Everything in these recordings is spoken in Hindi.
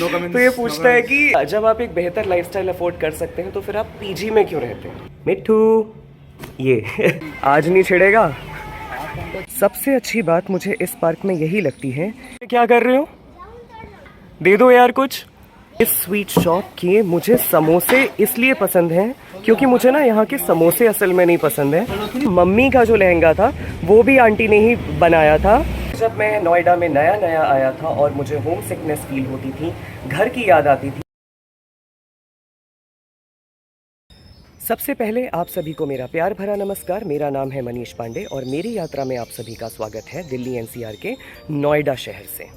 तो ये पूछता है कि जब आप एक बेहतर लाइफस्टाइल अफोर्ड कर सकते हैं तो फिर आप पीजी में क्यों रहते हैं। मिट्ठू ये आज नहीं छिड़ेगा। सबसे अच्छी बात मुझे इस पार्क में यही लगती है। क्या कर रहे हो, दे दो यार कुछ। इस स्वीट शॉप के मुझे समोसे इसलिए पसंद हैं क्योंकि मुझे ना यहाँ के समोसे असल में नहीं पसंद है। मम्मी का जो लहंगा था वो भी आंटी ने ही बनाया था। जब मैं नोएडा में नया नया आया था और मुझे होम सिकनेस फील होती थी, घर की याद आती थी। सबसे पहले आप सभी को मेरा प्यार भरा नमस्कार। मेरा नाम है मनीष पांडे और मेरी यात्रा में आप सभी का स्वागत है दिल्ली एनसीआर के नोएडा शहर से।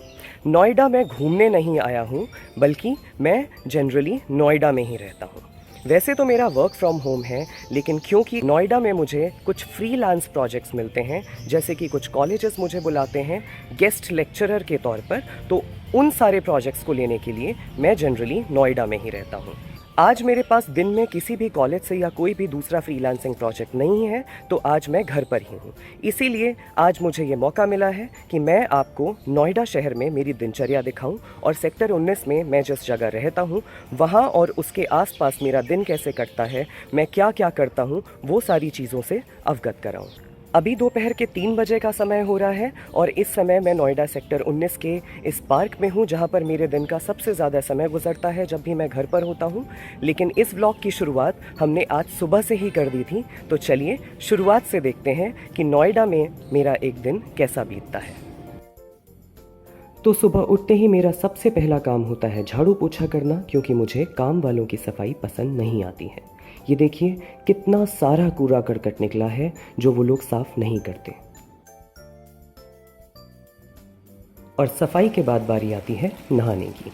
नोएडा में घूमने नहीं आया हूँ, बल्कि मैं जनरली नोएडा में ही रहता हूँ। वैसे तो मेरा वर्क फ्रॉम होम है, लेकिन क्योंकि नोएडा में मुझे कुछ फ्रीलांस प्रोजेक्ट्स मिलते हैं, जैसे कि कुछ कॉलेजेस मुझे बुलाते हैं गेस्ट लेक्चरर के तौर पर, तो उन सारे प्रोजेक्ट्स को लेने के लिए मैं जनरली नोएडा में ही रहता हूँ। आज मेरे पास दिन में किसी भी कॉलेज से या कोई भी दूसरा फ्रीलांसिंग प्रोजेक्ट नहीं है, तो आज मैं घर पर ही हूँ। इसीलिए आज मुझे ये मौका मिला है कि मैं आपको नोएडा शहर में मेरी दिनचर्या दिखाऊं और सेक्टर 19 में मैं जिस जगह रहता हूँ वहाँ और उसके आसपास मेरा दिन कैसे कटता है, मैं क्या क्या करता हूँ, वो सारी चीज़ों से अवगत कराऊँ। अभी दोपहर के 3 बजे का समय हो रहा है और इस समय मैं नोएडा सेक्टर 19 के इस पार्क में हूँ, जहाँ पर मेरे दिन का सबसे ज़्यादा समय गुजरता है जब भी मैं घर पर होता हूँ। लेकिन इस व्लॉग की शुरुआत हमने आज सुबह से ही कर दी थी, तो चलिए शुरुआत से देखते हैं कि नोएडा में मेरा एक दिन कैसा बीतता है। तो सुबह उठते ही मेरा सबसे पहला काम होता है झाड़ू पोछा करना, क्योंकि मुझे काम वालों की सफाई पसंद नहीं आती है। ये देखिए कितना सारा कूड़ा करकट निकला है जो वो लोग साफ नहीं करते। और सफाई के बाद बारी आती है नहाने की।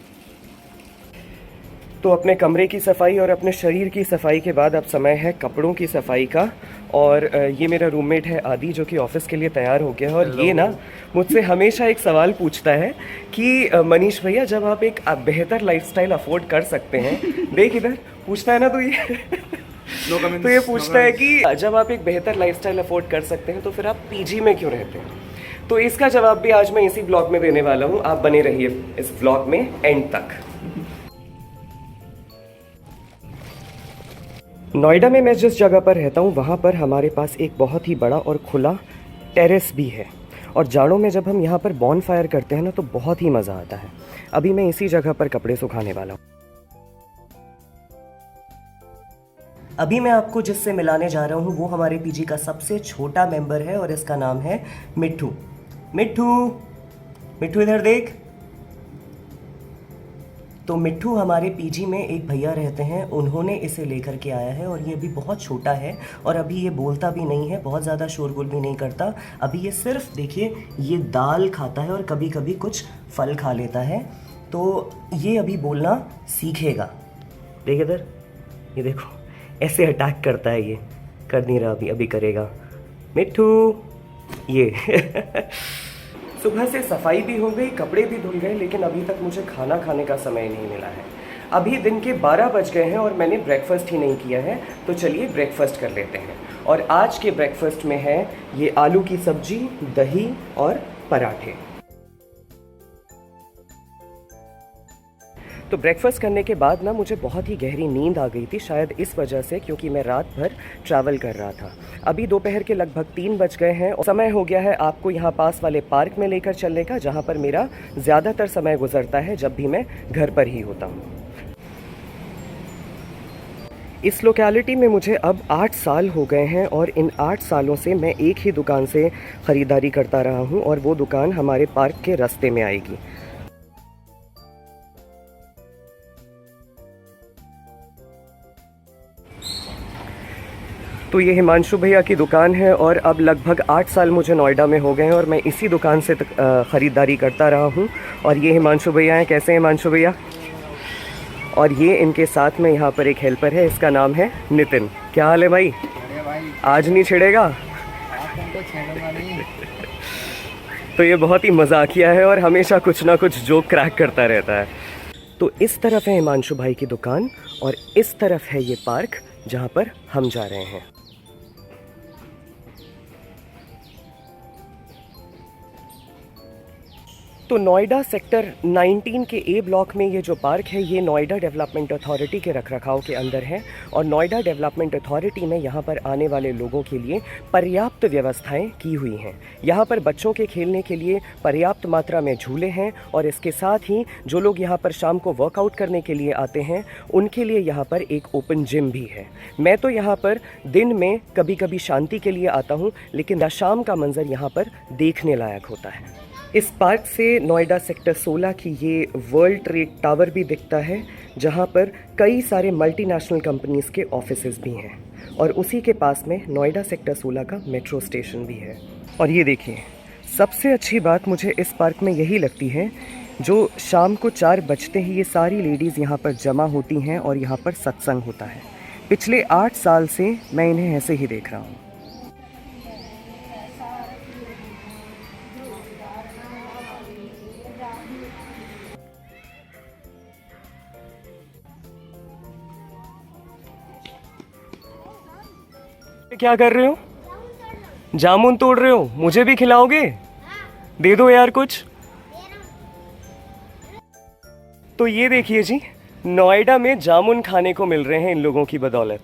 तो अपने कमरे की सफाई और अपने शरीर की सफाई के बाद अब समय है कपड़ों की सफाई का। और ये मेरा रूममेट है आदि, जो कि ऑफिस के लिए तैयार हो गया है। और ये ना मुझसे हमेशा एक सवाल पूछता है कि मनीष भैया, जब आप एक बेहतर लाइफस्टाइल अफोर्ड कर सकते हैं, देख इधर पूछता है ना, तो ये तो ये पूछता है कि जब आप एक बेहतर लाइफस्टाइल अफोर्ड कर सकते हैं तो फिर आप पीजी में क्यों रहते हैं। तो इसका जवाब भी आज मैं इसी ब्लॉग में देने वाला हूँ। आप बने रहिए इस ब्लॉग में एंड तक। नोएडा में मैं जिस जगह पर रहता हूँ वहाँ पर हमारे पास एक बहुत ही बड़ा और खुला टेरेस भी है। और जाड़ों में जब हम यहाँ पर बॉन फायर करते हैं ना, तो बहुत ही मज़ा आता है। अभी मैं इसी जगह पर कपड़े सुखाने वाला हूँ। अभी मैं आपको जिससे मिलाने जा रहा हूँ वो हमारे पीजी का सबसे छोटा मेंबर है और इसका नाम है मिट्ठू। मिट्ठू, मिट्ठू इधर देख। तो मिट्ठू हमारे पीजी में एक भैया रहते हैं, उन्होंने इसे लेकर के आया है और ये अभी बहुत छोटा है और अभी ये बोलता भी नहीं है, बहुत ज़्यादा शोरगुल भी नहीं करता। अभी ये सिर्फ देखिए ये दाल खाता है और कभी कभी कुछ फल खा लेता है। तो ये अभी बोलना सीखेगा। देख इधर, ये देखो ऐसे अटैक करता है। ये कर नहीं रहा, अभी अभी करेगा। मिट्ठू ये सुबह से सफाई भी हो गई, कपड़े भी धुल गए, लेकिन अभी तक मुझे खाना खाने का समय नहीं मिला है। अभी दिन के 12 बज गए हैं और मैंने ब्रेकफास्ट ही नहीं किया है, तो चलिए ब्रेकफास्ट कर लेते हैं। और आज के ब्रेकफास्ट में है ये आलू की सब्जी, दही और पराठे। तो ब्रेकफास्ट करने के बाद ना मुझे बहुत ही गहरी नींद आ गई थी, शायद इस वजह से क्योंकि मैं रात भर ट्रैवल कर रहा था। अभी दोपहर के लगभग 3 बज गए हैं और समय हो गया है आपको यहाँ पास वाले पार्क में लेकर चलने का, जहाँ पर मेरा ज़्यादातर समय गुजरता है जब भी मैं घर पर ही होता हूँ। इस लोकेलिटी में मुझे अब 8 साल हो गए हैं और इन 8 सालों से मैं एक ही दुकान से ख़रीदारी करता रहा हूँ और वो दुकान हमारे पार्क के रास्ते में आएगी। तो ये हिमांशु भैया की दुकान है और अब लगभग 8 साल मुझे नोएडा में हो गए हैं और मैं इसी दुकान से ख़रीदारी करता रहा हूँ। और ये हिमांशु भैया हैं। कैसे हैं हिमांशु भैया? और ये इनके साथ में यहाँ पर एक हेल्पर है, इसका नाम है नितिन। क्या हाल है भाई? आज नहीं छिड़ेगा? तो ये बहुत ही मजाकिया है और हमेशा कुछ ना कुछ जोक क्रैक करता रहता है। तो इस तरफ है हिमांशु भाई की दुकान और इस तरफ है ये पार्क जहाँ पर हम जा रहे हैं। तो नोएडा सेक्टर 19 के ए ब्लॉक में ये जो पार्क है ये नोएडा डेवलपमेंट अथॉरिटी के रखरखाव के अंदर है और नोएडा डेवलपमेंट अथॉरिटी में यहाँ पर आने वाले लोगों के लिए पर्याप्त व्यवस्थाएं की हुई हैं। यहाँ पर बच्चों के खेलने के लिए पर्याप्त मात्रा में झूले हैं और इसके साथ ही जो लोग यहाँ पर शाम को वर्कआउट करने के लिए आते हैं उनके लिए यहाँ पर एक ओपन जिम भी है। मैं तो यहाँ पर दिन में कभी कभी शांति के लिए आता हूँ, लेकिन शाम का मंजर यहाँ पर देखने लायक होता है। इस पार्क से नोएडा सेक्टर 16 की ये वर्ल्ड ट्रेड टावर भी दिखता है, जहाँ पर कई सारे मल्टीनेशनल कंपनीज के ऑफिसेज भी हैं और उसी के पास में नोएडा सेक्टर 16 का मेट्रो स्टेशन भी है। और ये देखिए, सबसे अच्छी बात मुझे इस पार्क में यही लगती है, जो शाम को 4 बजते ही ये सारी लेडीज़ यहाँ पर जमा होती हैं और यहाँ पर सत्संग होता है। पिछले 8 साल से मैं इन्हें ऐसे ही देख रहा हूँ। क्या कर रहे हो? जामुन तोड़ रहे हो? मुझे भी खिलाओगे? दे दो यार कुछ। तो ये देखिए जी, नोएडा में जामुन खाने को मिल रहे हैं इन लोगों की बदौलत।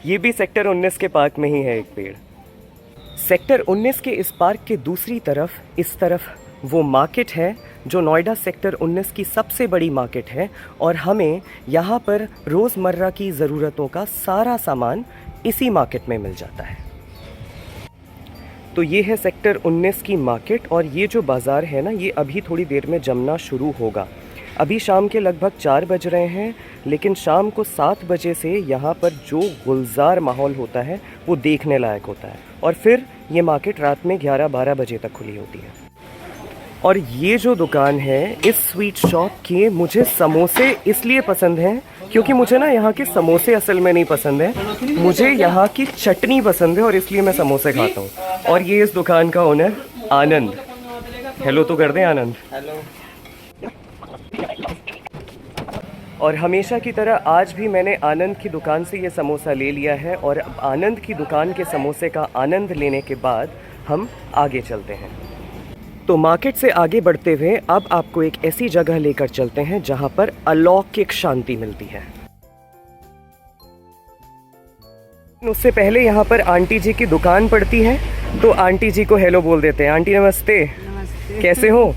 ये भी सेक्टर 19 के पार्क में ही है एक पेड़। सेक्टर 19 के इस पार्क के दूसरी तरफ, इस तरफ वो मार्केट है जो नोएडा सेक्टर 19 की सबसे बड़ी मार्केट है और हमें यहाँ पर रोज़मर्रा की ज़रूरतों का सारा सामान इसी मार्केट में मिल जाता है। तो ये है सेक्टर 19 की मार्केट और ये जो बाज़ार है ना, ये अभी थोड़ी देर में जमना शुरू होगा। अभी शाम के लगभग 4 बज रहे हैं, लेकिन शाम को 7 बजे से यहाँ पर जो गुलजार माहौल होता है वो देखने लायक होता है और फिर ये मार्केट रात में 11-12 बजे तक खुली होती है। और ये जो दुकान है, इस स्वीट शॉप के मुझे समोसे इसलिए पसंद हैं क्योंकि मुझे ना यहाँ के समोसे असल में नहीं पसंद है, मुझे यहाँ की चटनी पसंद है और इसलिए मैं समोसे खाता हूँ। और ये इस दुकान का ओनर आनंद। हेलो तो कर दें आनंद। हेलो। और हमेशा की तरह आज भी मैंने आनंद की दुकान से ये समोसा ले लिया है और आनंद की दुकान के समोसे का आनंद लेने के बाद हम आगे चलते हैं। तो मार्केट से आगे बढ़ते हुए अब आपको एक ऐसी जगह लेकर चलते हैं जहां पर अलौकिक शांति मिलती है। उससे पहले यहाँ पर आंटी जी की दुकान पड़ती है, तो आंटी जी को हेलो बोल देते हैं। आंटी नमस्ते। नमस्ते। कैसे हो?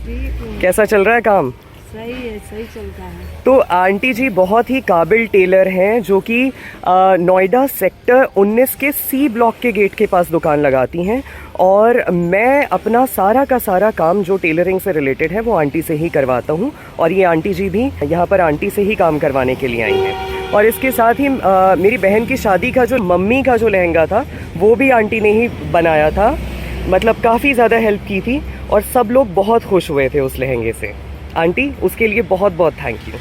ठीक हूँ। कैसा चल रहा है काम? सही है, सही चलता है। तो आंटी जी बहुत ही काबिल टेलर हैं जो कि नोएडा सेक्टर 19 के सी ब्लॉक के गेट के पास दुकान लगाती हैं और मैं अपना सारा का सारा काम जो टेलरिंग से रिलेटेड है वो आंटी से ही करवाता हूँ और ये आंटी जी भी यहाँ पर आंटी से ही काम करवाने के लिए आई हैं। और इसके साथ ही मेरी बहन की शादी का जो मम्मी का जो लहंगा था वो भी आंटी ने ही बनाया था, मतलब काफ़ी ज़्यादा हेल्प की थी और सब लोग बहुत खुश हुए थे उस लहंगे से। आंटी, उसके लिए बहुत बहुत थैंक यू।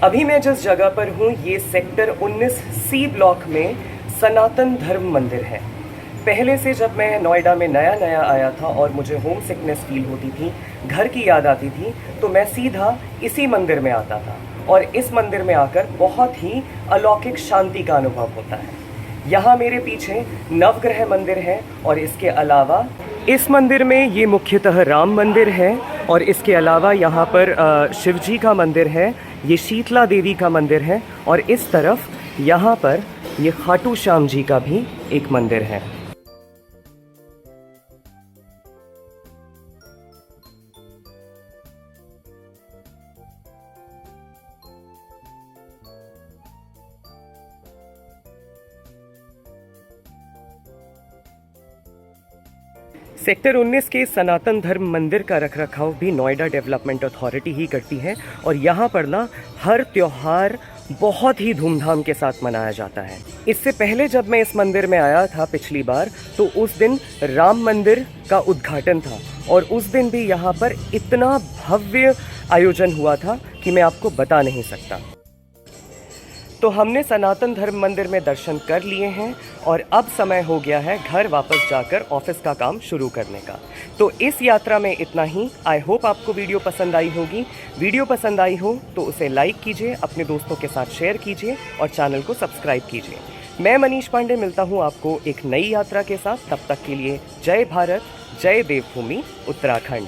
अभी मैं जिस जगह पर हूँ ये सेक्टर 19 सी ब्लॉक में सनातन धर्म मंदिर है। पहले से जब मैं नोएडा में नया नया आया था और मुझे होम सिकनेस फील होती थी, घर की याद आती थी, तो मैं सीधा इसी मंदिर में आता था और इस मंदिर में आकर बहुत ही अलौकिक शांति का अनुभव होता है। यहाँ मेरे पीछे नवग्रह मंदिर है और इसके अलावा इस मंदिर में ये मुख्यतः राम मंदिर है और इसके अलावा यहाँ पर शिव जी का मंदिर है, ये शीतला देवी का मंदिर है और इस तरफ यहाँ पर ये खाटू श्याम जी का भी एक मंदिर है। सेक्टर 19 के सनातन धर्म मंदिर का रखरखाव भी नोएडा डेवलपमेंट अथॉरिटी ही करती है और यहाँ पर ना हर त्यौहार बहुत ही धूमधाम के साथ मनाया जाता है। इससे पहले जब मैं इस मंदिर में आया था पिछली बार, तो उस दिन राम मंदिर का उद्घाटन था और उस दिन भी यहाँ पर इतना भव्य आयोजन हुआ था कि मैं आपको बता नहीं सकता। तो हमने सनातन धर्म मंदिर में दर्शन कर लिए हैं और अब समय हो गया है घर वापस जाकर ऑफिस का काम शुरू करने का। तो इस यात्रा में इतना ही। आई होप आपको वीडियो पसंद आई होगी। वीडियो पसंद आई हो तो उसे लाइक कीजिए, अपने दोस्तों के साथ शेयर कीजिए और चैनल को सब्सक्राइब कीजिए। मैं मनीष पांडे मिलता हूँ आपको एक नई यात्रा के साथ। तब तक के लिए जय भारत, जय देवभूमि उत्तराखंड।